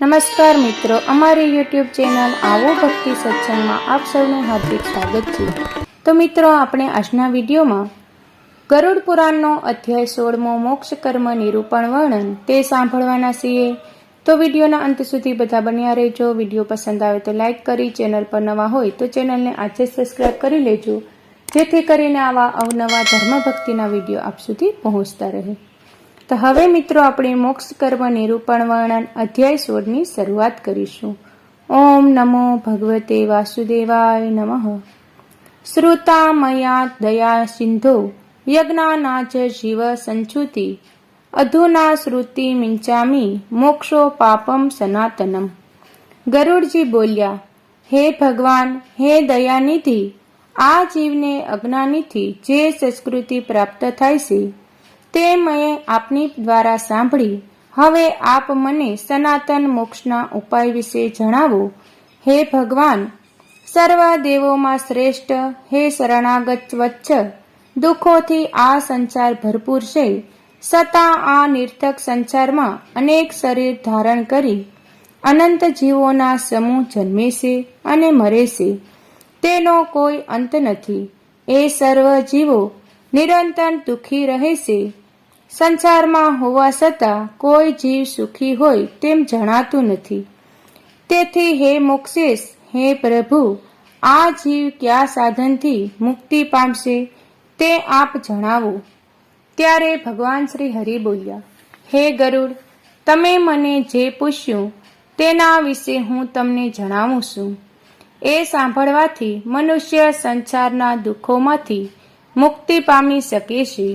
નમસ્કાર મિત્રો, અમારી યુટ્યુબ ચેનલ આવો ભક્તિ સત્સંગમાં આપ સૌનું હાર્દિક સ્વાગત છે। તો મિત્રો, આપણે આજના વિડીયોમાં ગરુડ પુરાણનો અધ્યાય 16મો મોક્ષ કર્મ નિરૂપણ વર્ણન તે સાંભળવાના છીએ। તો વિડીયોના અંત સુધી બધા બન્યા રહેજો। વિડીયો પસંદ આવે તો લાઈક કરી, ચેનલ પર નવા હોય તો ચેનલને આજે સબસ્ક્રાઈબ કરી લેજો, જેથી કરીને આવા અવનવા ધર્મ ભક્તિના વિડીયો આપ સુધી પહોંચતા રહે। તો હવે મિત્રો, આપણે મોક્ષ કર્મ નિરૂપણ વર્ણન અધ્યાય 16ની શરૂઆત કરીશું। ઓમ નમો ભગવતે વાસુદેવાય નમઃ। શ્રુતા મયા દયા સિંધો યજ્ઞાનાચ જીવ સંચુતિ અધુના શ્રુતિ મિંચામી મોક્ષો પાપમ સનાતનમ। ગરુડજી બોલ્યા, હે ભગવાન, હે દયાનિધિ, આ જીવને અજ્ઞાનીથી જે સંસ્કૃતિ પ્રાપ્ત થાય છે તે મેં આપની દ્વારા સાંભળી। હવે આપ મને સનાતન મોક્ષના ઉપાય વિશે જણાવો। હે ભગવાન, સર્વ દેવોમાં શ્રેષ્ઠ, હે શરણાગત વત્સ, દુઃખોથી આ સંસાર ભરપૂર છે, છતાં આ નિર્થક સંસારમાં અનેક શરીર ધારણ કરી અનંત જીવોના સમૂહ જન્મે છે અને મરે છે, તેનો કોઈ અંત નથી। એ સર્વ જીવો નિરંતર દુઃખી રહે છે। સંસારમાં હોવા છતાં કોઈ જીવ સુખી હોય તેમ જણાતું નથી। તેથી હે મોક્ષેશ, હે પ્રભુ, આ જીવ કયા સાધનથી મુક્તિ પામશે તે આપ જણાવો। ત્યારે ભગવાન શ્રી હરિ બોલ્યા, હે ગરુડ, તમે મને જે પૂછ્યું તેના વિશે હું તમને જણાવું છું। એ સાંભળવાથી મનુષ્ય સંસારના દુઃખોમાંથી મુક્તિ પામી શકે છે।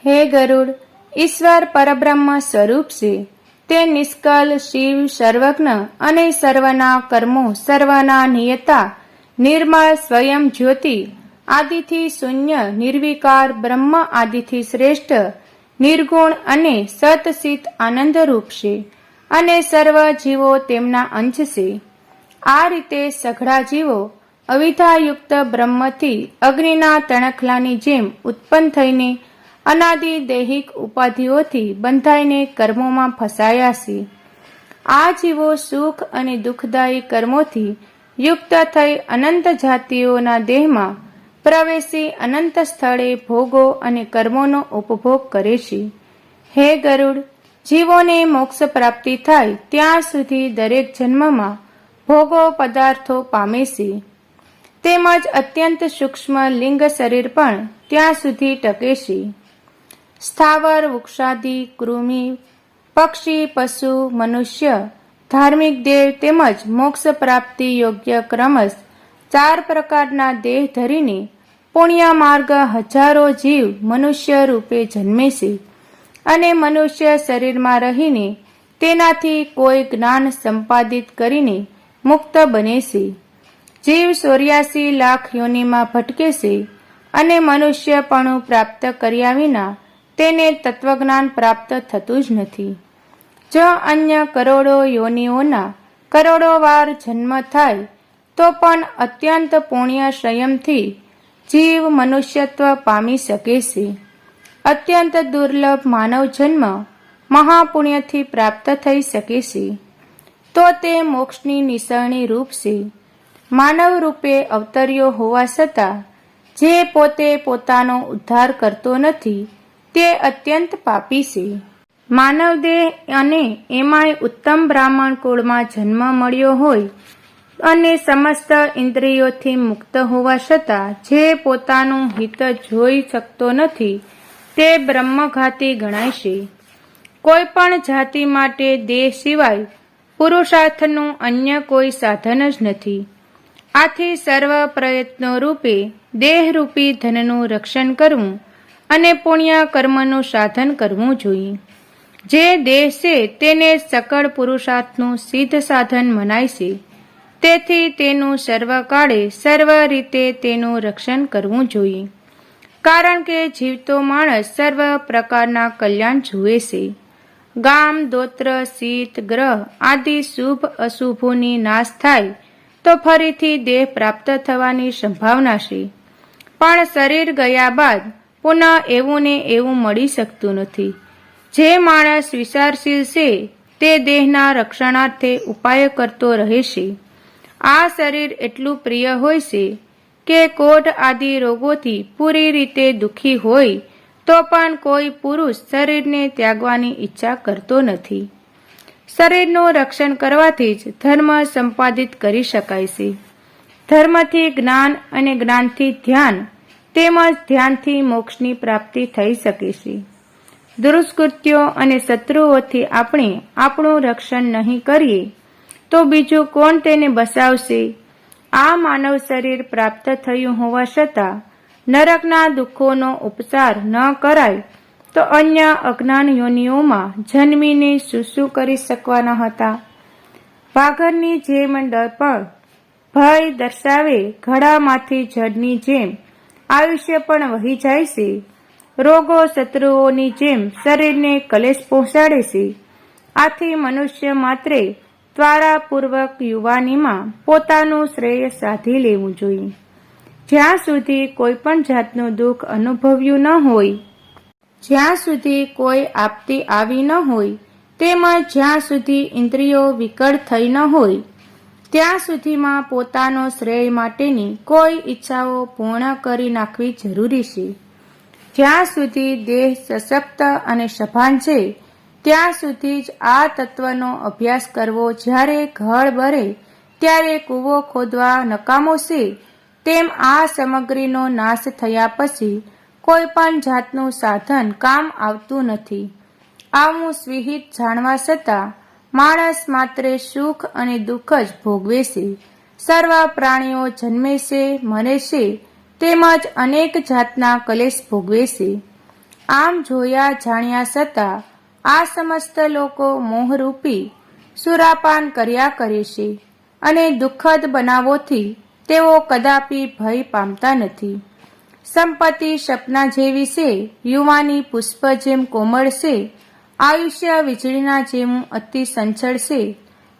હે ગરુડ, ઈશ્વર પરબ્રહ્મ સ્વરૂપ છે। તે નિષ્કલ, શિવ, સર્વજ્ઞ અને સર્વના કર્મો, સર્વના નિયતા, નિર્મળ, સ્વયં જ્યોતિ, આદિથી શૂન્ય, નિર્વિકાર, બ્રહ્મ આદિથી શ્રેષ્ઠ, નિર્ગુણ અને સતચિત આનંદરૂપ છે અને સર્વ જીવો તેમના અંશ છે। આ રીતે સઘળા જીવો અવિદ્યાયુક્ત બ્રહ્મથી અગ્નિના તણખલાની જેમ ઉત્પન્ન થઈને અનાદિ દૈહિક ઉપાધિઓથી બંધાઈને કર્મોમાં ફસાયા છે। આ જીવો સુખ અને દુઃખદાયી કર્મોથી યુક્ત થઈ અનંત જાતિઓના દેહમાં પ્રવેશી અનંત સ્થળે ભોગો અને કર્મોનો ઉપભોગ કરે છે। હે ગરુડ, જીવોને મોક્ષ પ્રાપ્તિ થાય ત્યાં સુધી દરેક જન્મમાં ભોગો પદાર્થો પામે છે, તેમજ અત્યંત સૂક્ષ્મ લિંગ શરીર પણ ત્યાં સુધી ટકે છે। સ્થાવર, વૃક્ષાદિ, કૃમિ, પક્ષી, પશુ, મનુષ્ય, ધાર્મિક દેવ તેમજ મોક્ષ પ્રાપ્તિ યોગ્ય ક્રમશ 4 પ્રકારના દેહ ધરીને પુણ્ય માર્ગ હજારો જીવ મનુષ્ય રૂપે જન્મે છે અને મનુષ્ય શરીરમાં રહીને તેનાથી કોઈ જ્ઞાન સંપાદિત કરીને મુક્ત બને છે। જીવ 84 લાખ યોનિમાં ભટકે છે અને મનુષ્યપણું પ્રાપ્ત કર્યા વિના તેને તત્વજ્ઞાન પ્રાપ્ત થતું જ નથી। જો અન્ય કરોડો યોનિઓના કરોડો વાર જન્મ થાય તો પણ અત્યંત પુણ્ય સંયમથી જીવ મનુષ્યત્વ પામી શકે છે। અત્યંત દુર્લભ માનવ જન્મ મહાપુણ્યથી પ્રાપ્ત થઈ શકે છે, તો તે મોક્ષની નિસરણી રૂપ છે। માનવ રૂપે અવતર્યો હોવા છતાં જે પોતે પોતાનો ઉદ્ધાર કરતો નથી તે અત્યંત પાપી છે। માનવ દેહ અને એમાંય ઉત્તમ બ્રાહ્મણ કુળમાં જન્મ મળ્યો હોય અને સમસ્ત ઇન્દ્રિયોથી મુક્ત હોવા છતાં જે પોતાનું હિત જોઈ શકતો નથી તે બ્રહ્મઘાતી ગણાય છે। કોઈ પણ જાતિ માટે દેહ સિવાય પુરુષાર્થનું અન્ય કોઈ સાધન જ નથી। આથી સર્વ પ્રયત્નો રૂપે દેહરૂપી ધનનું રક્ષણ કરવું અને પુણ્ય કર્મનું સાધન કરવું જોઈએ। જે દેહ છે તેને સકળ પુરુષાર્થનું સિદ્ધ સાધન મનાય છે, તેથી તેનું સર્વકાળે સર્વ રીતે તેનું રક્ષણ કરવું જોઈએ। કારણ કે જીવતો માણસ સર્વ પ્રકારના કલ્યાણ જુએ છે। ગામ, દોત્ર, શીત, ગ્રહ આદિ શુભ અશુભોની નાશ થાય તો ફરીથી દેહ પ્રાપ્ત થવાની સંભાવના છે, પણ શરીર ગયા બાદ પુનઃ એવું ને એવું મળી શકતું નથી। જે માણસ વિચારશીલ છે તે દેહના રક્ષણાર્થે ઉપાય કરતો રહેશે. આ શરીર એટલું પ્રિય હોય છે કે કોઢ આદિ રોગોથી પૂરી રીતે દુઃખી હોય તો પણ કોઈ પુરુષ શરીરને ત્યાગવાની ઈચ્છા કરતો નથી. શરીરનું રક્ષણ કરવાથી જ ધર્મ સંપાદિત કરી શકાય છે. ધર્મથી જ્ઞાન અને જ્ઞાનથી ધ્યાન તેમજ ધ્યાનથી મોક્ષની પ્રાપ્તિ થઈ શકે છે. દુષ્કૃત્યો અને શત્રુઓથી આપણે આપણું રક્ષણ નહીં કરીએ તો બીજું કોણ તેને બચાવશે? આ માનવ શરીર પ્રાપ્ત થયું હોવા છતાં નરકના દુઃખોનો ઉપચાર ન કરાય તો અન્ય અજ્ઞાન યોનિઓમાં જન્મીને શું કરી શકવાના હતા? વાઘરની જેમ દર્પણ ભય દર્શાવે ઘડામાંથી જળની જેમ આયુષ્ય પણ વહી જાય છે. રોગો શત્રુઓની જેમ શરીરને કલેશ પહોંચાડે છે. આથી મનુષ્ય માત્રે ત્વારાપૂર્વક યુવાનીમાં પોતાનું શ્રેય સાધી લેવું જોઈએ. જ્યાં સુધી કોઈ પણ જાતનું દુઃખ અનુભવ્યું ન હોય, જ્યાં સુધી કોઈ આપત્તિ આવી ન હોય, તેમજ જ્યાં સુધી ઇન્દ્રિયો વિકળ થઈ ન હોય, ત્યાં સુધીમાં પોતાનો શ્રેય માટેની કોઈ ઈચ્છાઓ પૂર્ણ કરી નાખવી જરૂરી છે. જ્યાં સુધી દેહ સશક્ત અને સભાન છે ત્યાં સુધી જ આ તત્વનો અભ્યાસ કરવો. જ્યારે ઘર બરે ત્યારે કૂવો ખોદવા નકામો છે, તેમ આ સામગ્રીનો નાશ થયા પછી કોઈ પણ જાતનું સાધન કામ આવતું નથી. આવું સ્વિહિત જાણવા છતાં માણસ માત્ર સુખ અને દુઃખ જ ભોગવે છે. સર્વ પ્રાણીઓ જન્મે છે, મરે છે, તેમજ અનેક જાતના કલેશ ભોગવે છે. આમ જોયા જાણ્યા છતાં આ સમસ્ત લોકો મોહરૂપી સુરાપાન કર્યા કરે છે અને દુઃખદ બનાવોથી તેઓ કદાપી ભય પામતા નથી. સંપત્તિ સપના જેવી છે, યુવાની પુષ્પ જેમ કોમળ છે, આયુષ્ય વીજળીના જેમ અતિ સંચળ છે.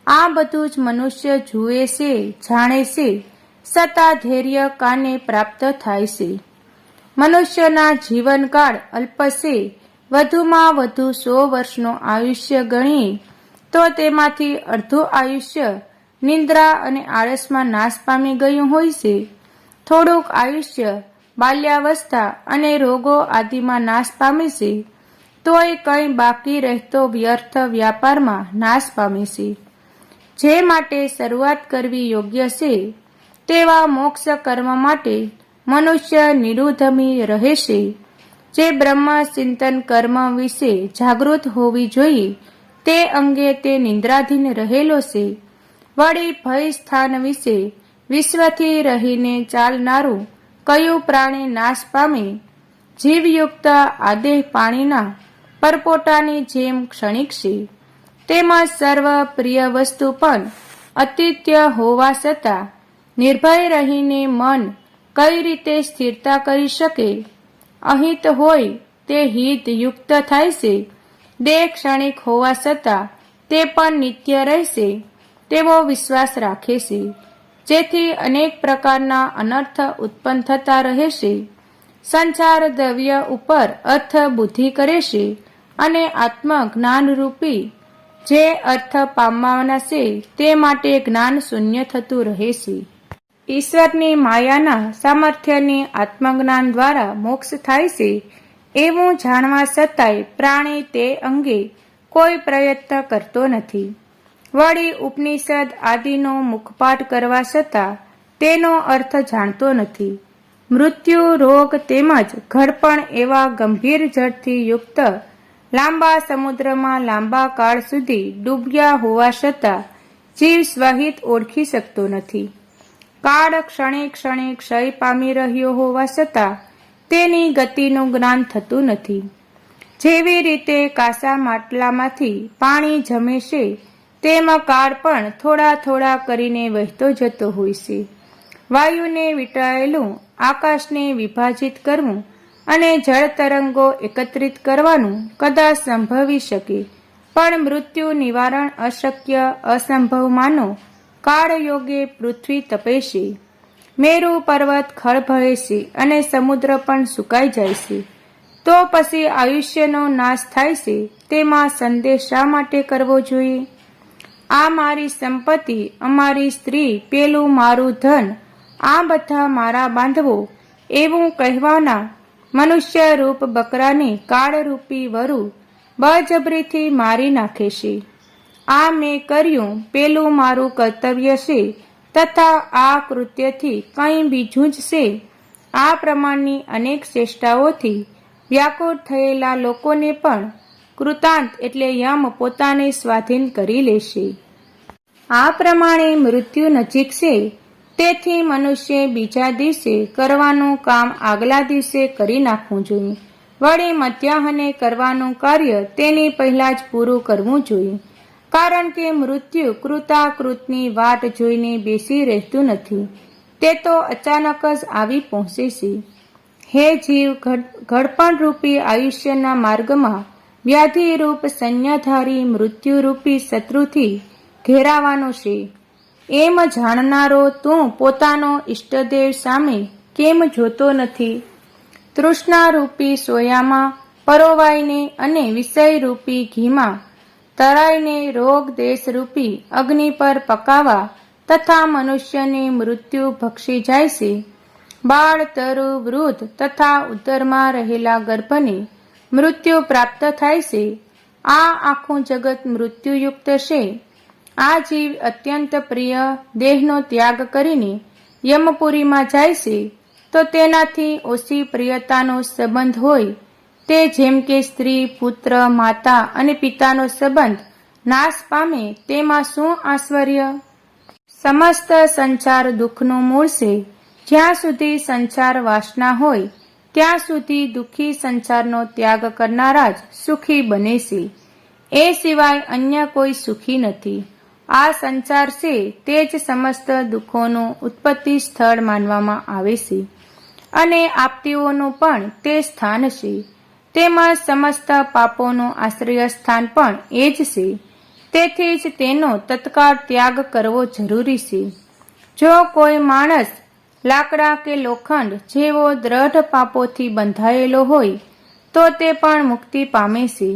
આ બધું જ મનુષ્ય જુએ છે, જાણે છે, છતાં ધૈર્ય કાને પ્રાપ્ત થાય છે. મનુષ્યના જીવનકાળ અલ્પ છે. વધુમાં વધુ 100 વર્ષનો આયુષ્ય ગણીએ તો તેમાંથી અડધું આયુષ્ય નિંદ્રા અને આળસમાં નાશ પામી ગયું હોય છે. થોડુંક આયુષ્ય બાલ્યાવસ્થા અને રોગો આદિમાં નાશ પામે છે. તોય કંઈ બાકી રહેતો વ્યર્થ વ્યાપારમાં નાશ પામે છે. જે માટે શરૂઆત કરવી યોગ્ય છે તેવા મોક્ષ કર્મ માટે મનુષ્ય નિરુદ્ધમી રહે છે. જે બ્રહ્મ ચિંતન કર્મ વિશે જાગૃત હોવી જોઈએ તે અંગે તે નિંદ્રાધીન રહેલો છે. વળી ભય સ્થાન વિશે વિશ્વથી રહીને ચાલનારું કયું પ્રાણી નાશ પામે? જીવયુક્ત આદેહ પાણીના પરપોટાની જેમ ક્ષણિક છે. તેમજ સર્વ પ્રિય વસ્તુ પણ અતિથ્ય હોવા છતાં નિર્ભય રહીને મન કઈ રીતે સ્થિરતા કરી શકે? અહિત હોય તે હિત યુક્ત થાય છે. દેહ ક્ષણિક હોવા છતાં તે પણ નિત્ય રહેશે તેવો વિશ્વાસ રાખે છે, જેથી અનેક પ્રકારના અનર્થ ઉત્પન્ન થતા રહેશે. સંસાર દ્રવ્ય ઉપર અર્થ બુદ્ધિ કરે છે અને આત્મ જ્ઞાનરૂપી જે અર્થ પામવાના છે તે માટે જ્ઞાન શૂન્ય થતું રહે છે. ઈશ્વરની માયાના સામર્થ્યની આત્મજ્ઞાન દ્વારા મોક્ષ થાય છે એવું જાણવા છતાંય પ્રાણી તે અંગે કોઈ પ્રયત્ન કરતો નથી. વળી ઉપનિષદ આદિનો મુખપાઠ કરવા છતાં તેનો અર્થ જાણતો નથી. મૃત્યુ, રોગ તેમજ ઘડપણ એવા ગંભીર જળથી યુક્ત લાંબા સમુદ્રમાં લાંબા કાળ સુધી ડૂબ્યા હોવા છતાં જીવ સ્વહિત ઓળખી શકતો નથી. કાળ ક્ષણે ક્ષણે ક્ષય પામી રહ્યો હોવા છતાં તેની ગતિનું જ્ઞાન થતું નથી. જેવી રીતે કાસા માટલામાંથી પાણી જમે છે તેમ કાળ પણ થોડા થોડા કરીને વહેતો જતો હોય છે. વાયુને વીંટળાયેલું આકાશને વિભાજિત કરવું અને જળ તરંગો એકત્રિત કરવાનું કદાચ સંભવી શકે, પણ મૃત્યુ નિવારણ અશક્ય અસંભવ માનો કાળયોગે પૃથ્વી તપે છે, મેરુ પર્વત ખળભળે છે અને સમુદ્ર પણ સુકાઈ જાય છે. તો પછી આયુષ્યનો નાશ થાય છે તેમાં સંદેશ શા માટે કરવો જોઈએ? આ મારી સંપત્તિ, અમારી સ્ત્રી, પેલું મારું ધન, આ બધા મારા બાંધવો એવું કહેવાના મનુષ્ય રૂપ બકરાને કાળરૂપી વરુ બળજબરીથી મારી નાખે છે. આ મેં કર્યું, પેલું મારું કર્તવ્ય છે તથા આ કૃત્યથી કંઈ બીજું જ છે. આ પ્રમાણની અનેક ચેષ્ટાઓથી વ્યાકુળ થયેલા લોકોને પણ કૃતાંત એટલે યમ પોતાને સ્વાધીન કરી લેશે. આ પ્રમાણે મૃત્યુ નજીક છે, તેથી મનુષ્ય બીજા દિવસે કરવાનું કામ આગલા દિવસે કરી નાખવું જોઈએ. વળી મધ્યાહને કરવાનું કાર્ય તેની પહેલા જ પૂરું કરવું જોઈએ. કારણ કે મૃત્યુ કૃતાકૃતની વાટ જોઈને બેસી રહેતું નથી, તે તો અચાનક જ આવી પહોંચે છે. હે જીવ, ઘડપણરૂપી આયુષ્યના માર્ગમાં વ્યાધિરૂપ સૈન્યધારી મૃત્યુરૂપી શત્રુથી ઘેરાવાનો છે. એમ જાણનારો તું પોતાનો ઈષ્ટદેવ સામે કેમ જોતો નથી? તૃષ્ણારૂપી સોયામાં પરોવાઈને અને વિષયરૂપી ઘીમાં તરાઈને રોગ દેશરૂપી અગ્નિ પર પકાવા તથા મનુષ્યને મૃત્યુ ભક્ષી જાય છે. બાળ, તરુ, વૃદ્ધ તથા ઉદરમાં રહેલા ગર્ભને મૃત્યુ પ્રાપ્ત થાય છે. આ આખું જગત મૃત્યુયુક્ત છે. આ જીવ અત્યંત પ્રિય દેહનો ત્યાગ કરીને યમપુરીમાં જાય છે, તો તેનાથી ઓછી પ્રિયતાનો સંબંધ હોય તે જેમ કે સ્ત્રી, પુત્ર, માતા અને પિતાનો સંબંધ નાશ પામે તેમાં શું આશ્ચર્ય? સમસ્ત સંસાર દુઃખનું મૂળ છે. જ્યાં સુધી સંસાર વાસના હોય ત્યાં સુધી દુઃખી સંસારનો ત્યાગ કરનારા જ સુખી બને છે. એ સિવાય અન્ય કોઈ સુખી નથી. આ સંસાર છે તે જ સમસ્ત દુઃખોનું ઉત્પત્તિ સ્થળ માનવામાં આવે છે અને આપતીઓનું પણ તે સ્થાન છે. તેમજ સમસ્ત પાપોનું આશ્રય સ્થાન પણ એ જ છે. તેથી જ તેનો તત્કાળ ત્યાગ કરવો જરૂરી છે. જો કોઈ માણસ લાકડા કે લોખંડ જેવો દ્રઢ પાપોથી બંધાયેલો હોય તો તે પણ મુક્તિ પામે છે.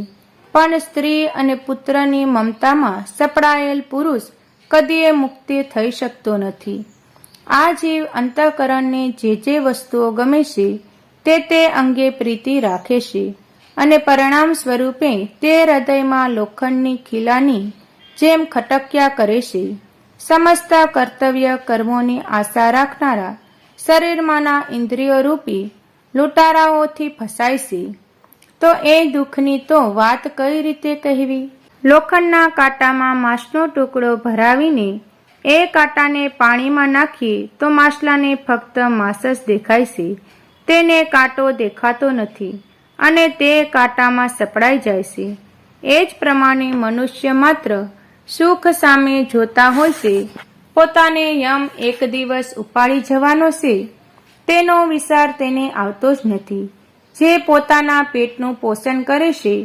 પણ સ્ત્રી અને પુત્રની મમતામાં સપડાયેલ પુરુષ કદીએ મુક્તિ થઈ શકતો નથી. આ જીવ અંતઃકરણને જે વસ્તુઓ ગમે છે તે અંગે પ્રીતિ રાખે છે અને પરિણામ સ્વરૂપે તે હૃદયમાં લોખંડની ખીલાની જેમ ખટક્યા કરે છે. સમસ્ત કર્તવ્ય કર્મોની આશા રાખનારા શરીરમાંના ઇન્દ્રિયો રૂપી લૂંટારાઓથી ફસાય છે. તો એ દુઃખની તો વાત કઈ રીતે કહેવી? લોખંડના કાંટામાં માંસનો ટુકડો ભરાવીને એ કાંટાને પાણીમાં નાખીએ તો માછલાને ફક્ત માંસ જ દેખાય છે, તેને કાંટો દેખાતો નથી અને તે કાંટામાં સપડાઈ જાય છે. એ જ પ્રમાણે મનુષ્ય માત્ર સુખ સામે જોતા હોય છે. પોતાને યમ એક દિવસ ઉપાડી જવાનો છે તેનો વિચાર તેને આવતો જ નથી. જે પોતાના પેટનું પોષણ કરે છે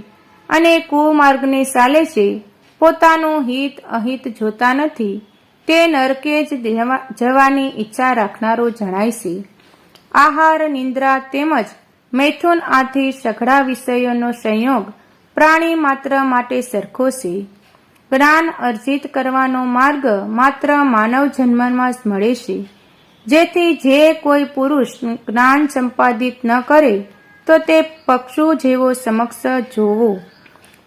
અને કુમાર્ગને ચાલે છે, પોતાનું હિત અહિત જોતા નથી, તે નરકે જ જવાની ઈચ્છા રાખનારો જણાય છે. આહાર, નિંદ્રા તેમજ મૈથુન આદિ સઘળા વિષયોનો સંયોગ પ્રાણી માત્ર માટે સરખો છે. જ્ઞાન અર્જિત કરવાનો માર્ગ માત્ર માનવ જન્મમાં જ મળે છે. જેથી જે કોઈ પુરુષ જ્ઞાન સંપાદિત ન કરે તો તે પક્ષુ જેવો સમક્ષ જોવો.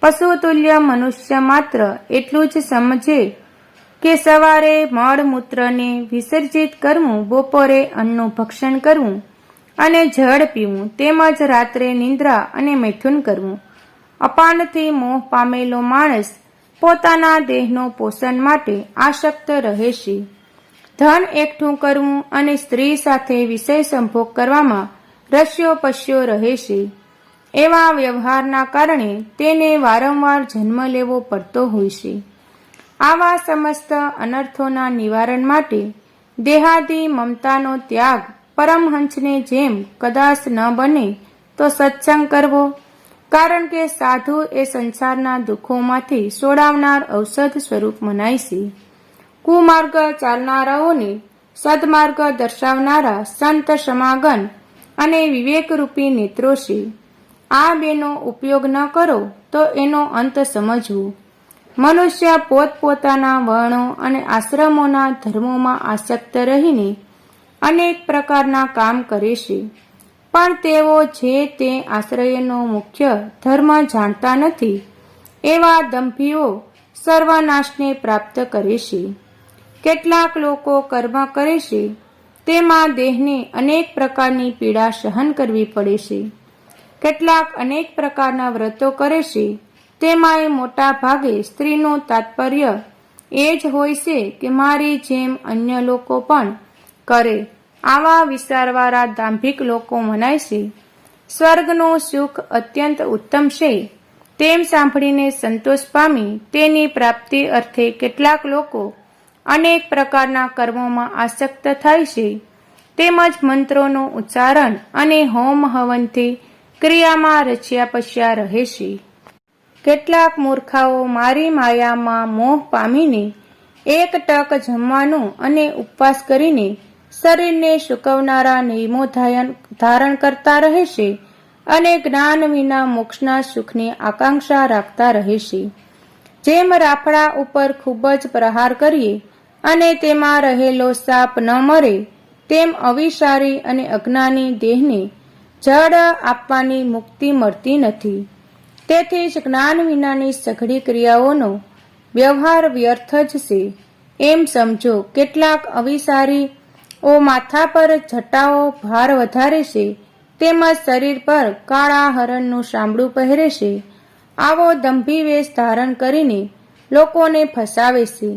પશુતુલ્ય મનુષ્ય માત્ર એટલું જ સમજે કે સવારે મળમૂત્રને વિસર્જિત કરવું, બપોરે અન્નનું ભક્ષણ કરવું અને જળ પીવું, તેમજ રાત્રે નિંદ્રા અને મૈથુન કરવું. અપાનથી મોહ પામેલો માણસ પોતાના દેહનો પોષણ માટે આસક્ત રહે છે. ધન એકઠું કરવું અને સ્ત્રી સાથે વિષય સંભોગ કરવામાં રસ્યો પસ્યો રહે છે. એવા વ્યવહારના કારણે તેને વારંવાર જન્મ લેવો પડતો હોય છે. આવા સમસ્ત અનર્થોના નિવારણ માટે દેહાદી મમતાનો ત્યાગ પરમહંસને જેમ કદાચ ન બને તો સત્સંગ કરવો. કારણ કે સાધુ એ સંસારના દુઃખોમાંથી છોડાવનાર ઔષધ સ્વરૂપ મનાય છે. કુમાર્ગ ચાલનારાઓને સદમાર્ગ દર્શાવનારા સંત સમાગમ અને વિવેકરૂપી નેત્રો છે. આ બેનો ઉપયોગ ન કરો તો એનો અંત સમજવું. મનુષ્ય પોતપોતાના વર્ણો અને આશ્રમોના ધર્મોમાં આસક્ત રહીને અનેક પ્રકારના કામ કરે છે, પણ તેઓ જે તે આશ્રયનો મુખ્ય ધર્મ જાણતા નથી. એવા દંભીઓ સર્વનાશને પ્રાપ્ત કરે છે. કેટલાક લોકો કર્મ કરે છે, તેમાં દેહને અનેક પ્રકારની પીડા સહન કરવી પડે છે. કેટલાક અનેક પ્રકારના વ્રતો કરે છે, તેમાંય મોટા ભાગે સ્ત્રીનું તાત્પર્ય એ જ હોય છે કે મારી જેમ અન્ય લોકો પણ કરે. આવા વિચારવાળા દાંભિક લોકો મનાય છે. સ્વર્ગનું સુખ અત્યંત ઉત્તમ છે, તેમ સાંભળીને સંતોષ પામી તેની પ્રાપ્તિ અર્થે કેટલાક લોકો અનેક પ્રકારના કર્મોમાં આસક્ત થાય છે, તેમજ મંત્રોનું ઉચ્ચારણ અને હોમ હવનથી ક્રિયામાં રચ્યા પચ્યા રહે છે. કેટલાક મૂર્ખાઓ મારી માયામાં મોહ પામીને એક ટક જમવાનું અને ઉપવાસ કરીને શરીરને સૂકવનારા નિયમો ધારણ કરતા રહે છે અને જ્ઞાન વિના મોક્ષના સુખની આકાંક્ષા રાખતા રહે છે. જેમ રાફડા ઉપર ખૂબ જ પ્રહાર કરીએ અને તેમાં રહેલો સાપ ન મરે, તેમ અવિચારી અને અજ્ઞાની દેહને જડ આપવાની મુક્તિ મળતી નથી. તેથી જ જ્ઞાન વિનાની સઘળી ક્રિયાઓનો વ્યવહાર વ્યર્થ જ છે. એમ સમજો, કેટલાક અવિચારીઓ માથા પર જટાઓ ભાર વધારે છે, તેમજ શરીર પર કાળા હરણનું ચામડું પહેરે છે. આવો દંભી વેશ ધારણ કરીને લોકોને ફસાવે છે.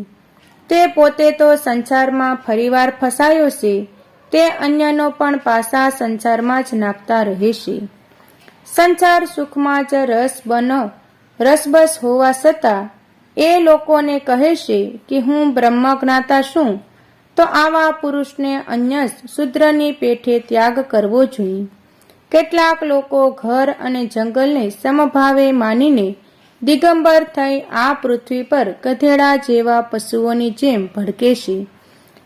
તે પોતે તો સંસારમાં ફરીવાર ફસાયો છે, તે અન્યનો પણ પાછા સંસારમાં જ નાખતા રહે છે. સંસાર સુખમાં જ રસબસ હોવા છતાં એ લોકોને કહે છે કે હું બ્રહ્મજ્ઞાતા છું, તો આવા પુરુષને અન્ય શૂદ્રની પેઠે ત્યાગ કરવો જોઈએ. કેટલાક લોકો ઘર અને જંગલને સમભાવે માનીને દિગંબર થઈ આ પૃથ્વી પર ગધેડા જેવા પશુઓની જેમ ભટકે છે.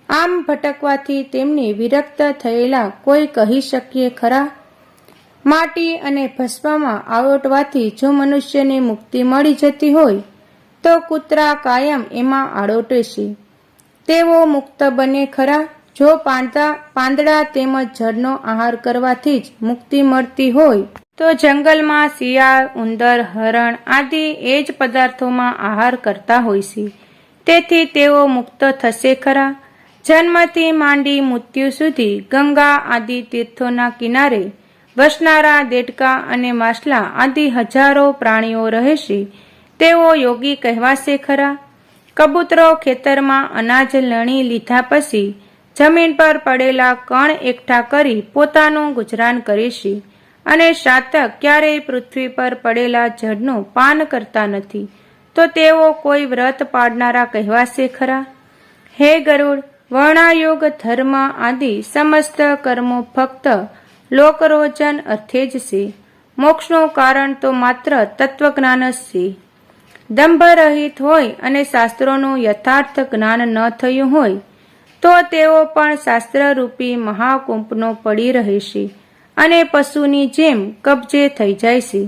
આમ ભટકવાથી તેમને વિરક્ત થયેલા કોઈ કહી શકીએ ખરા? માટી અને ભસ્મમાં આળોટવાથી જો મનુષ્યને મુક્તિ મળી જતી હોય, તો કૂતરા કાયમ એમાં આળોટે છે. તેઓ મુક્ત બને ખરા? જો પાંદડા તેમજ જળનો આહાર કરવાથી જ મુક્તિ મળતી હોય, તો જંગલમાં શિયાળ, ઉંદર, હરણ આદિ એ જ પદાર્થોમાં આહાર કરતા હોય છે. તેથી તેઓ મુક્ત થશે ખરા? જન્મથી માંડી મૃત્યુ સુધી ગંગા આદિ તીર્થોના કિનારે વસનારા દેડકા અને માછલા આદિ હજારો પ્રાણીઓ રહે છે. તેઓ યોગી કહેવાશે ખરા? કબૂતરો ખેતરમાં અનાજ લણી લીધા પછી જમીન પર પડેલા કણ એકઠા કરી પોતાનું ગુજરાન કરે છે, અને શાતક ક્યારેય પૃથ્વી પર પડેલા જળનું પાન કરતા નથી, તો તેઓ કોઈ વ્રત પાડનારા કહેવાશે ખરા? હે ગરુડ, વર્ણાયોગ, ધર્મ આદિ સમસ્ત કર્મો ફક્ત લોકરોજન અર્થે જ છે. મોક્ષનું કારણ તો માત્ર તત્વજ્ઞાન જ છે. દંભ રહિત હોય અને શાસ્ત્રોનું યથાર્થ જ્ઞાન ન થયું હોય, તો તેઓ પણ શાસ્ત્રરૂપી મહાકુંભનો પડી રહેશે અને પશુની જેમ કબજે થઈ જાય છે,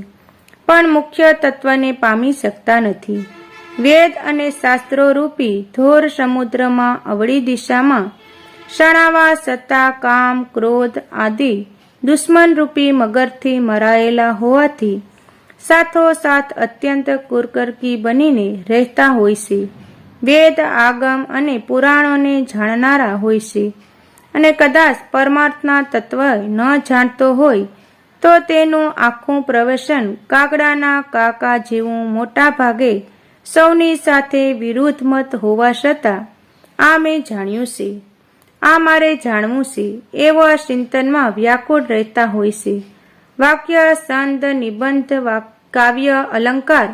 પણ મુખ્ય તત્વને પામી શકતા નથી. વેદ અને શાસ્ત્રો રૂપી ઘોર સમુદ્રમાં અવળી દિશામાં શણાવા છતાં કામ, ક્રોધ આદિ દુશ્મનરૂપી મગરથી મરાયેલા હોવાથી સાથોસાથ અત્યંત કુકર્કી બનીને રહેતા હોય છે. વેદ, આગમ અને પુરાણોને જાણનારા હોય છે, અને કદાચ પરમાર્થના તત્વ ન જાણતો હોય, તો તેનું આખું પ્રવચન કાગડાના કાકા જેવું મોટા ભાગે સૌની સાથે વિરુદ્ધ મત હોવા છતાં આ મેં જાણ્યું છે, આ મારે જાણવું છે, એવા ચિંતનમાં વ્યાકુળ રહેતા હોય છે. વાક્ય, છંદ, નિબંધ, કાવ્ય, અલંકાર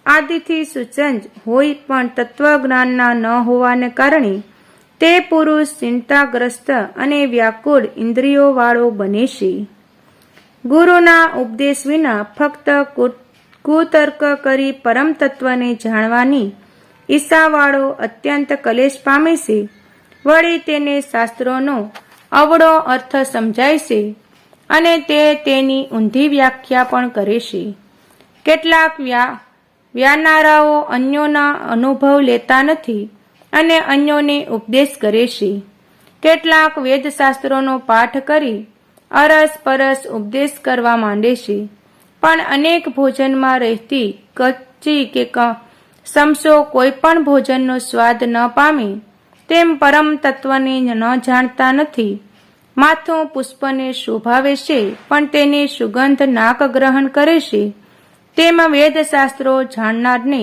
આદિથી સુસજ્જ હોય, પણ તત્વજ્ઞાનના ન હોવાને કારણે તે પુરુષ ચિંતાગ્રસ્ત અને વ્યાકુળ ઇન્દ્રિયોવાળો બને છે. ગુરુના ઉપદેશ વિના ફક્ત કુતર્ક કરી પરમ તત્વને જાણવાની ઈચ્છાવાળો અત્યંત કલેશ પામે છે. વળી તેને શાસ્ત્રોનો અવળો અર્થ સમજાય છે અને તે તેની ઊંધી વ્યાખ્યા પણ કરે છે. કેટલાક વ્યાનારાઓ અન્યોના અનુભવ લેતા નથી અને અન્યોને ઉપદેશ કરે છે. કેટલાક વેદશાસ્ત્રોનો પાઠ કરી અરસપરસ ઉપદેશ કરવા માંડે છે, પણ અનેક ભોજનમાં રહેતી કચ્ચી કે સમસો કોઈ પણ ભોજનનો સ્વાદ ન પામે તેમ પરમ તત્વને ન જાણતા નથી. માથું પુષ્પને શોભાવે છે, પણ તેની સુગંધ નાક ગ્રહણ કરે છે. તેમ વેદશાસ્ત્રો જાણનારને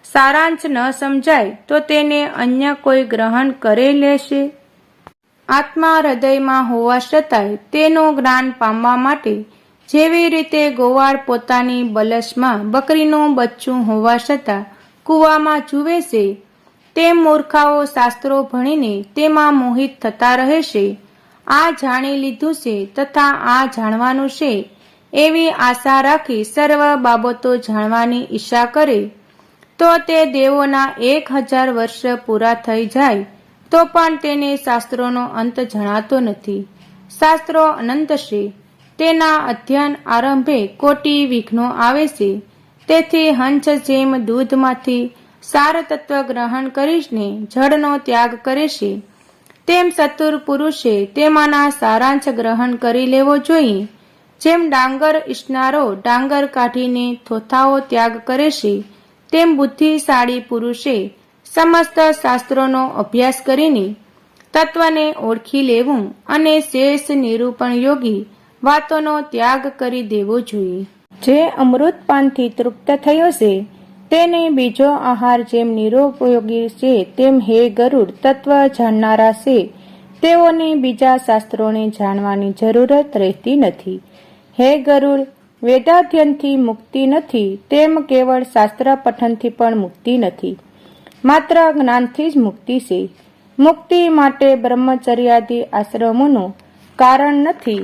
સારાંશ ન સમજાય તો તેને અન્ય કોઈ ગ્રહણ કરી લેશે. આત્મા હૃદયમાં હોવા છતાંય તેનું જ્ઞાન પામવા માટે જેવી રીતે ગોવાળ પોતાની બલસમાં બકરીનું બચ્ચું હોવા છતાં કૂવામાં જુએ છે, તેમ મૂર્ખાઓ શાસ્ત્રો ભણીને તેમાં મોહિત થતા રહે છે. આ જાણી લીધું છે તથા આ જાણવાનું છે એવી આશા રાખી સર્વ બાબતો જાણવાની ઈચ્છા કરે તો તે દેવોના 1000 વર્ષ પૂરા થઈ જાય તો પણ તેને શાસ્ત્રોનો અંત જણાતો નથી. શાસ્ત્રો અનંત છે, તેના અધ્યયન આરંભે કોટી વિઘ્નો આવે છે. તેથી હંસ જેમ દૂધમાંથી સાર તત્વ ગ્રહણ કરીને જળનો ત્યાગ કરે છે, તેમ ચતુર પુરુષે તેમાંના સારાંશ ગ્રહણ કરી લેવો જોઈએ. જેમ ડાંગર ઈસનારો ડાંગર કાઢીને થોથાઓ ત્યાગ કરે છે, તેમ બુદ્ધિશાળી પુરુષે સમસ્ત શાસ્ત્રોનો અભ્યાસ કરીને તત્વને ઓળખી લેવું અને શેષ નિરૂપણ યોગી વાતોનો ત્યાગ કરી દેવો જોઈએ. જે અમૃતપાનથી તૃપ્ત થયો છે તેને બીજો આહાર જેમ નિરુપયોગી છે, તેમ હે ગરુડ તત્વ જાણનારા છે તેઓને બીજા શાસ્ત્રોને જાણવાની જરૂરત રહેતી નથી. હે ગરુડ, વેદાધ્યનથી મુક્તિ નથી, તેમ કેવળ શાસ્ત્ર પઠનથી પણ મુક્તિ નથી, માત્ર જ્ઞાનથી જ મુક્તિ છે. મુક્તિ માટે બ્રહ્મચર્યાદિ આશ્રમોનું કારણ નથી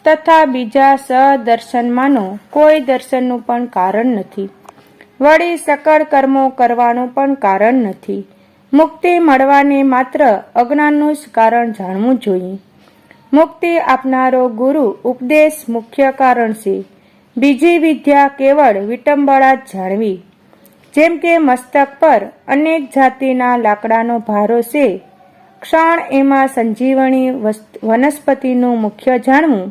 તથા બીજા સદર્શનમાંનો કોઈ દર્શનનું પણ કારણ નથી. વળી સકળ કર્મો કરવાનું પણ કારણ નથી. મુક્તિ મળવાને માત્ર અજ્ઞાનનું જ કારણ જાણવું જોઈએ. મુક્તિ આપનારો ગુરુ ઉપદેશ મુખ્ય કારણ છે. બીજી વિદ્યા કેવળ વિટંબળા જ જાણવી. જેમ કે મસ્તક પર અનેક જાતિના લાકડાનો ભારો છે, ક્ષણ એમાં સંજીવણી વનસ્પતિનું મુખ્ય જાણવું.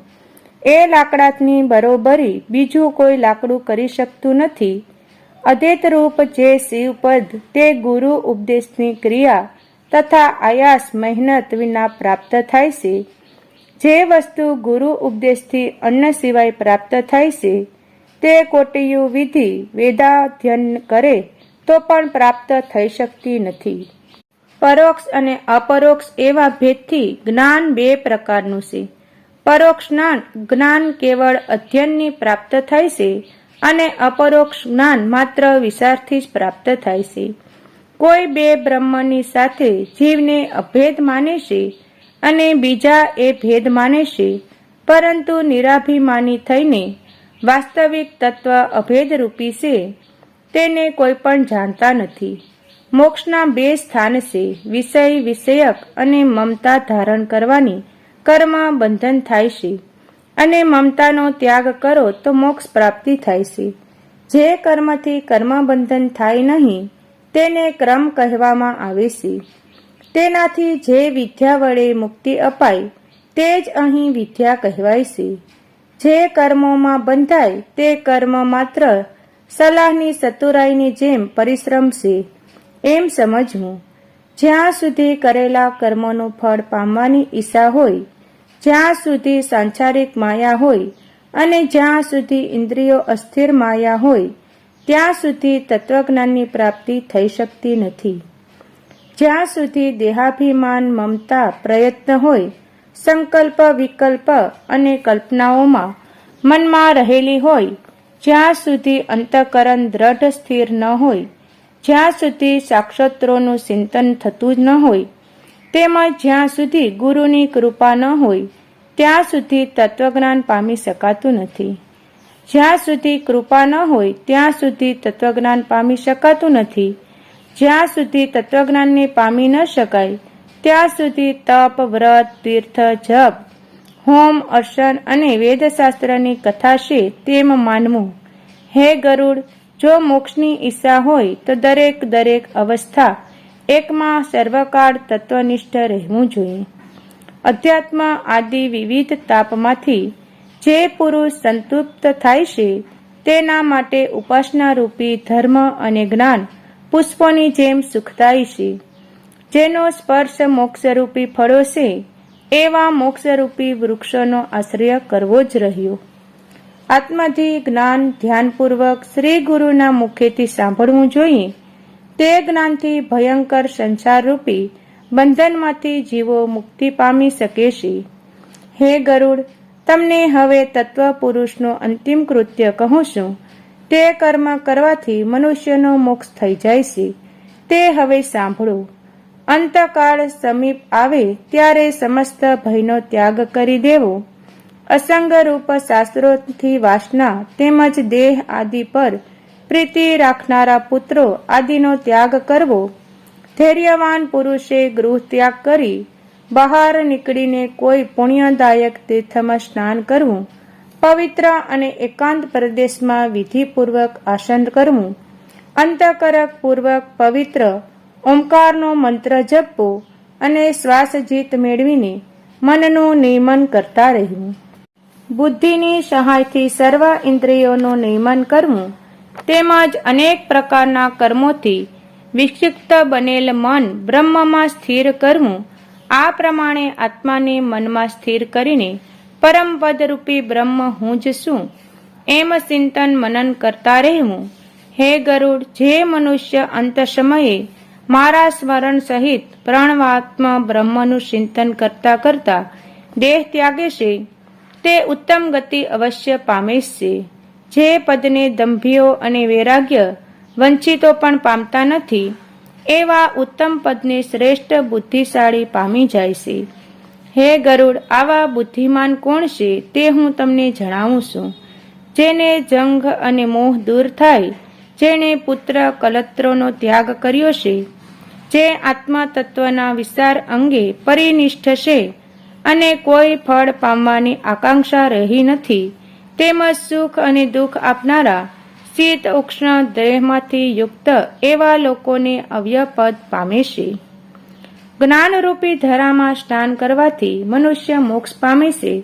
એ લાકડાની બરોબરી બીજું કોઈ લાકડું કરી શકતું નથી. અદ્વૈતરૂપ જે શિવપદ તે ગુરુ ઉપદેશની ક્રિયા તથા આયાસ મહેનત વિના પ્રાપ્ત થાય છે. જે વસ્તુ ગુરુ ઉપદેશથી અન્ય સિવાય પ્રાપ્ત થાય છે તે કોટિયું વિધિ વેદાધ્યન કરે તો પણ પ્રાપ્ત થઈ શકતી નથી. પરોક્ષ અને અપરોક્ષ એવા ભેદથી જ્ઞાન બે પ્રકારનું છે. પરોક્ષ જ્ઞાન કેવળ અધ્યયનની પ્રાપ્ત થાય છે અને અપરોક્ષ જ્ઞાન માત્ર વિચારથી જ પ્રાપ્ત થાય છે. કોઈ બે બ્રહ્મની સાથે જીવને અભેદ માને છે અને બીજા એ ભેદ માને છે, પરંતુ નિરાભિમાની થઈને વાસ્તવિક તત્વ અભેદરૂપી છે તેને કોઈ પણ જાણતા નથી. મોક્ષના બે સ્થાન છે, વિષય વિષયક અને મમતા ધારણ કરવાની કર્મ બંધન થાય છે અને મમતાનો ત્યાગ કરો તો મોક્ષ પ્રાપ્તિ થાય છે. જે કર્મથી કર્મબંધન થાય નહીં તેને ક્રમ કહેવામાં આવે છે. તેનાથી જે વિદ્યા વડે મુક્તિ અપાય તે જ અહીં વિદ્યા કહેવાય છે. જે કર્મોમાં બંધાય તે કર્મ માત્ર સલાહની ચતુરાઈની જેમ પરિશ્રમ છે એમ સમજવું. જ્યાં સુધી કરેલા કર્મોનું ફળ પામવાની ઈચ્છા હોય, જ્યાં સુધી સાંસારિક માયા હોય અને જ્યાં સુધી ઇન્દ્રિયો અસ્થિર માયા હોય ત્યાં સુધી તત્વજ્ઞાનની પ્રાપ્તિ થઈ શકતી નથી. જ્યાં સુધી દેહાભિમાન મમતા પ્રયત્ન હોય, સંકલ્પ વિકલ્પ અને કલ્પનાઓમાં મનમાં રહેલી હોય, જ્યાં સુધી અંતઃકરણ દ્રઢ સ્થિર ન હોય, જ્યાં સુધી સાક્ષાત્રોનું ચિંતન થતું જ ન હોય, તેમજ જ્યાં સુધી ગુરુની કૃપા ન હોય ત્યાં સુધી તત્વજ્ઞાન પામી શકાતું નથી. જ્યાં સુધી કૃપા ન હોય ત્યાં સુધી તત્વજ્ઞાન પામી શકાતું નથી. જ્યાં સુધી તત્વજ્ઞાનને પામી ન શકાય ત્યાં સુધી તપ વ્રત તીર્થ જપ હોમ અર્ચન અને વેદશાસ્ત્રની કથા છે તેમ માનવું. હે ગરુડ, જો મોક્ષની ઈચ્છા હોય તો દરેક અવસ્થા એકમાં સર્વકાળ તત્વનિષ્ઠ રહેવું જોઈએ. અધ્યાત્મ આદિ વિવિધ તાપમાંથી જે પુરુષ સંતૃપ્ત થાય છે તેના માટે ઉપાસના રૂપી ધર્મ અને જ્ઞાન પુષ્પોની જેમ સુખદાયી છે. જેનો સ્પર્શ મોક્ષરૂપી ફળો છે એવા મોક્ષરૂપી વૃક્ષોનો આશ્રય કરવો જ રહ્યો. આત્માથી જ્ઞાન ધ્યાનપૂર્વક શ્રી ગુરુના મુખેથી સાંભળવું જોઈએ. તે જ્ઞાનથી ભયંકર સંસારરૂપી બંધનમાંથી જીવો મુક્તિ પામી શકે છે. હે ગરુડ, તમને હવે તત્વ પુરુષનું અંતિમ કૃત્ય કહું છું. તે કર્મ કરવાથી મનુષ્યનો મોક્ષ થઈ જાય છે. તે હવે સાંભળો. અંતકાળ સમીપ આવે ત્યારે સમસ્ત ભયનો ત્યાગ કરી દેવો. અસંગરૂપ શાસ્ત્રોથી વાસના તેમજ દેહ આદિ પર પ્રીતિ રાખનારા પુત્રો આદિનો ત્યાગ કરવો. ધૈર્યવાન પુરુષે ગૃહ ત્યાગ કરી બહાર નીકળીને કોઈ પુણ્યદાયક તીર્થમાં સ્નાન કરવું. પવિત્ર અને એકાંત પ્રદેશમાં વિધિપૂર્વક આસન કરવું. અંતઃકરક પૂર્વક પવિત્ર ઓમકારનો મંત્ર જપવો અને શ્વાસજીત મેળવીને મનનું નિયમન કરતા રહેવું. બુદ્ધિની સહાયથી સર્વ ઇન્દ્રિયોનું નિયમન કરવું તેમજ અનેક પ્રકારના કર્મોથી વિક્ષિપ્ત બનેલ મન બ્રહ્મમાં સ્થિર કરવું. આ પ્રમાણે આત્માને મનમાં સ્થિર કરીને પરમપદરૂપી બ્રહ્મ હું જ છું એમ ચિંતન મનન કરતા રહેવું. હે ગરુડ, જે મનુષ્ય અંત સમયે મારા સ્મરણ સહિત પ્રણવાત્મ બ્રહ્મનું ચિંતન કરતા કરતા દેહ ત્યાગે છે તે ઉત્તમ ગતિ અવશ્ય પામે છે. જે પદને દંભીઓ અને વૈરાગ્ય વંચિતો પણ પામતા નથી એવા ઉત્તમ પદને શ્રેષ્ઠ બુદ્ધિશાળી પામી જાય છે. હે ગરુડ, આવા બુદ્ધિમાન કોણ છે તે હું તમને જણાવું છું. જેને જંગ અને મોહ દૂર થાય, જેણે પુત્ર કલત્રોનો ત્યાગ કર્યો છે, જે આત્મા તત્વના વિચાર અંગે પરિનિષ્ઠ છે અને કોઈ ફળ પામવાની આકાંક્ષા રહી નથી, તેમજ સુખ અને દુઃખ આપનારા શીત ઉષ્ણ દેહમાંથી યુક્ત એવા લોકોને અવ્યપદ પામે છે. જ્ઞાનરૂપી ધરામાં સ્નાન કરવાથી મનુષ્ય મોક્ષ પામે છે.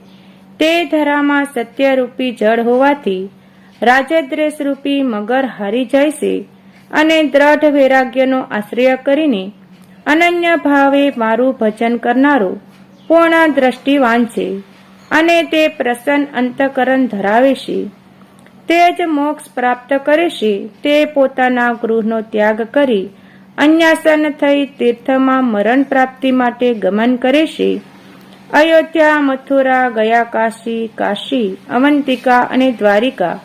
તે ધરામાં સત્યરૂપી જળ હોવાથી રાજદ્રેષરૂપી મગર હારી જાય છે અને દ્રઢ વૈરાગ્યનો આશ્રય કરીને અનન્ય ભાવે મારું ભજન કરનારો પૂર્ણ દ્રષ્ટિવાન છે અને તે પ્રસન્ન અંતઃકરણ ધરાવે છે. તે જ મોક્ષ પ્રાપ્ત કરે છે. તે પોતાના ગૃહનો ત્યાગ કરી અન્યાસન થઈ તીર્થમાં મરણ પ્રાપ્તિ માટે ગમન કરે છે. અયોધ્યા, મથુરા, ગયા કાશી, અવંતિકા અને દ્વારિકા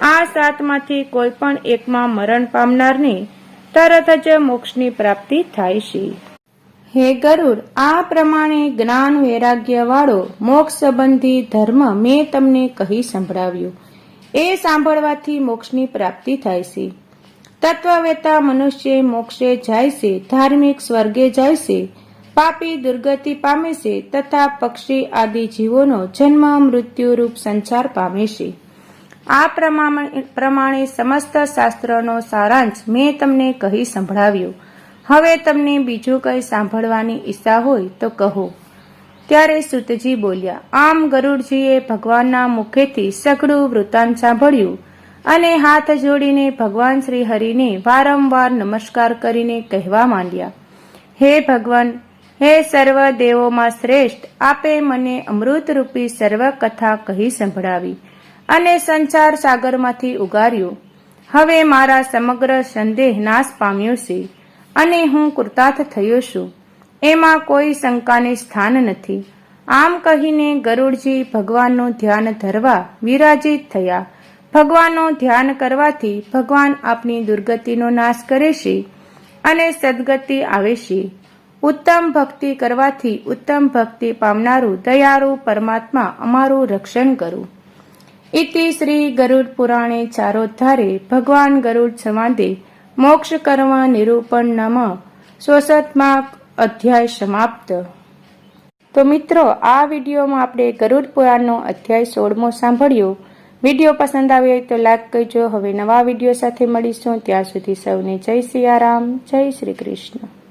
આ સાતમાંથી કોઈ પણ એકમાં મરણ પામનારને તરત જ મોક્ષની પ્રાપ્તિ થાય છે. હે ગરુડ, આ પ્રમાણે જ્ઞાન વૈરાગ્ય વાળો મોક્ષ સંબંધી ધર્મ મેં તમને કહી સંભળાવ્યું. એ સાંભળવાથી મોક્ષની પ્રાપ્તિ થાય છે. તત્વવેતા મનુષ્ય મોક્ષે જાય છે, ધાર્મિક સ્વર્ગે જાય છે, પાપી દુર્ગતિ પામે છે તથા પક્ષી આદિ જીવોનો જન્મ મૃત્યુરૂપ સંસાર પામે છે. આ પ્રમાણે સમસ્ત શાસ્ત્રનો સારાંશ મેં તમને કહી સંભળાવ્યો. હવે તમને બીજું કંઈ સાંભળવાની ઈચ્છા હોય તો કહો. ત્યારે સૂતજી બોલ્યા. આમ ગરુડજીએ ભગવાનના મુખેથી સઘળું વૃત્તાંત સાંભળ્યું અને હાથ જોડીને ભગવાન શ્રી હરિને વારંવાર નમસ્કાર કરીને કહેવા માંડ્યા. હે ભગવાન, હે સર્વ દેવોમાં શ્રેષ્ઠ, આપે મને અમૃતરૂપી સર્વ કથા કહી સંભળાવી અને સંસાર સાગરમાંથી ઉગાર્યો. હવે મારા સમગ્ર સંદેહ નાશ પામ્યો છે અને હું કૃતાર્થ થયો છું. એમાં કોઈ શંકાને સ્થાન નથી. આમ કહીને ગરુડજી ભગવાનનું ધ્યાન ધરવા વિરાજિત થયા. ભગવાનનું ધ્યાન કરવાથી ભગવાન આપની દુર્ગતિનો નાશ કરે છે અને સદગતિ આવે છે. ઉત્તમ ભક્તિ કરવાથી ઉત્તમ ભક્તિ પામનારું દયાળુ પરમાત્મા અમારું રક્ષણ કરું. ઇતિ શ્રી ગરુડ પુરાણે ચારોદ્ધારે ભગવાન ગરુડ સંવાદે મોક્ષ કર્મ નિરૂપણ નામ 66મા અધ્યાય સમાપ્ત. તો મિત્રો, આ વિડીયોમાં આપણે ગરુડ પુરાણનો અધ્યાય 16મો સાંભળ્યો. વિડીયો પસંદ આવ્યો હોય તો લાઈક કરજો. હવે નવા વિડીયો સાથે મળીશું. ત્યાં સુધી સૌને જય સિયારામ, જય શ્રી કૃષ્ણ.